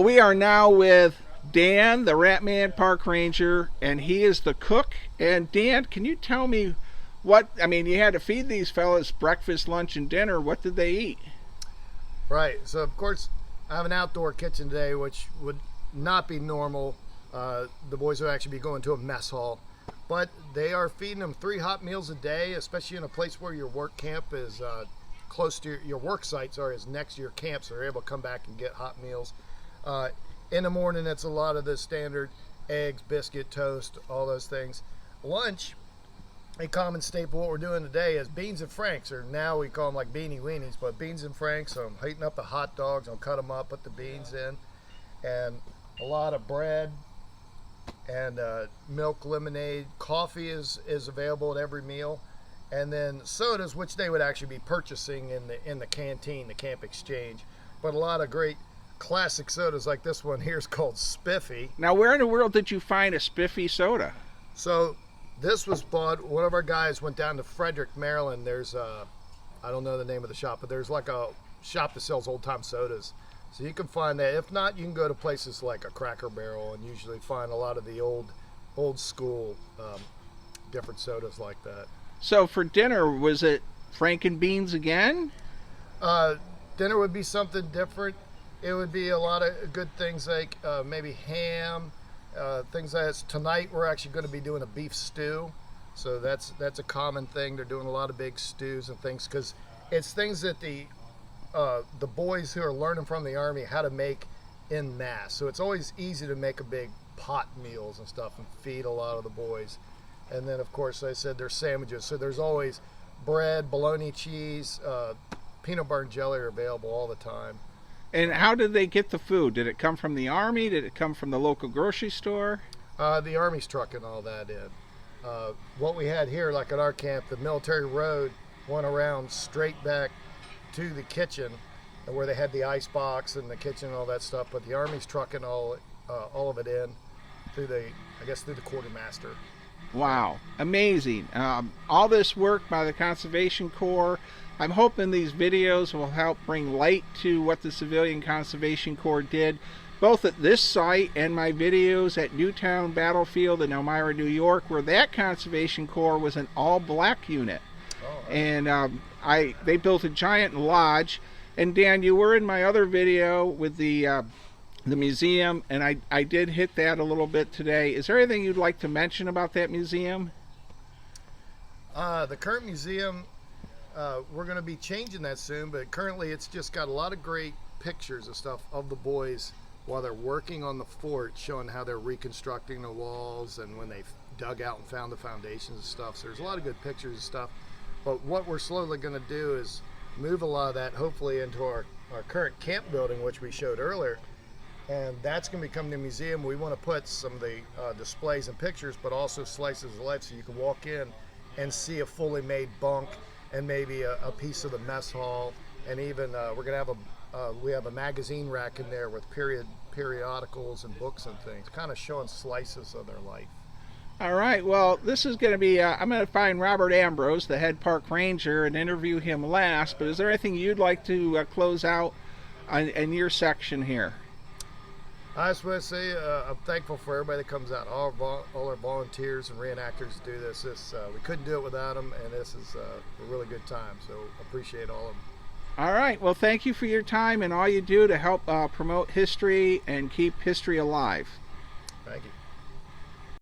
We are now with Dan, the Ratman Park Ranger, and he is the cook. And Dan, can you tell me you had to feed these fellas breakfast, lunch, and dinner. What did they eat? Right, so of course I have an outdoor kitchen today, which would not be normal. The boys would actually be going to a mess hall, but they are feeding them 3 hot meals a day, especially in a place where your work camp is close to your work sites is next to your camp, so they're able to come back and get hot meals. In the morning, it's a lot of the standard eggs, biscuit, toast, all those things. Lunch, a common staple, what we're doing today is beans and franks, or now we call them like beanie weenies, but beans and franks. So I'm heating up the hot dogs, I'll cut them up, put the beans in, and a lot of bread and milk, lemonade. Coffee is available at every meal, and then sodas, which they would actually be purchasing in the canteen, the camp exchange. But a lot of great classic sodas, like this one here is called Spiffy. Now, where in the world did you find a Spiffy soda? So this was bought, one of our guys went down to Frederick, Maryland. There's I don't know the name of the shop, but there's like a shop that sells old time sodas. So you can find that. If not, you can go to places like a Cracker Barrel and usually find a lot of the old school different sodas like that. So for dinner, was it frank and beans again? Dinner would be something different. It would be a lot of good things like maybe ham, things like that. Tonight we're actually going to be doing a beef stew, so that's a common thing. They're doing a lot of big stews and things because it's things that the boys who are learning from the Army how to make en masse. So it's always easy to make a big pot meals and stuff and feed a lot of the boys. And then of course, like I said, there's sandwiches. So there's always bread, bologna cheese, peanut butter and jelly are available all the time. And how did they get the food? Did it come from the Army? Did it come from the local grocery store? The Army's trucking all that in. What we had here, like at our camp, the military road went around straight back to the kitchen where they had the ice box and the kitchen and all that stuff, but the Army's trucking all of it in through the quartermaster. Wow, amazing. All this work by the Conservation Corps. I'm hoping these videos will help bring light to what the Civilian Conservation Corps did, both at this site and my videos at Newtown Battlefield in Elmira, New York, where that Conservation Corps was an all-black unit. Oh, and they built a giant lodge. And Dan, you were in my other video with the museum, and I did hit that a little bit today. Is there anything you'd like to mention about that museum? The current museum, we're going to be changing that soon, but currently it's just got a lot of great pictures and stuff of the boys while they're working on the fort, showing how they're reconstructing the walls and when they dug out and found the foundations and stuff. So there's a lot of good pictures and stuff. But what we're slowly going to do is move a lot of that hopefully into our current camp building, which we showed earlier. And that's going to become the museum. We want to put some of the displays and pictures, but also slices of life so you can walk in and see a fully made bunk and maybe a piece of the mess hall. And even we're going to have we have a magazine rack in there with periodicals and books and things, kind of showing slices of their life. All right, well, this is going to be, I'm going to find Robert Ambrose, the head park ranger, and interview him last, but is there anything you'd like to close out in your section here? I just want to say I'm thankful for everybody that comes out, all our volunteers and reenactors do this. We couldn't do it without them, and this is a really good time, so appreciate all of them. All right, well, thank you for your time and all you do to help promote history and keep history alive. Thank you.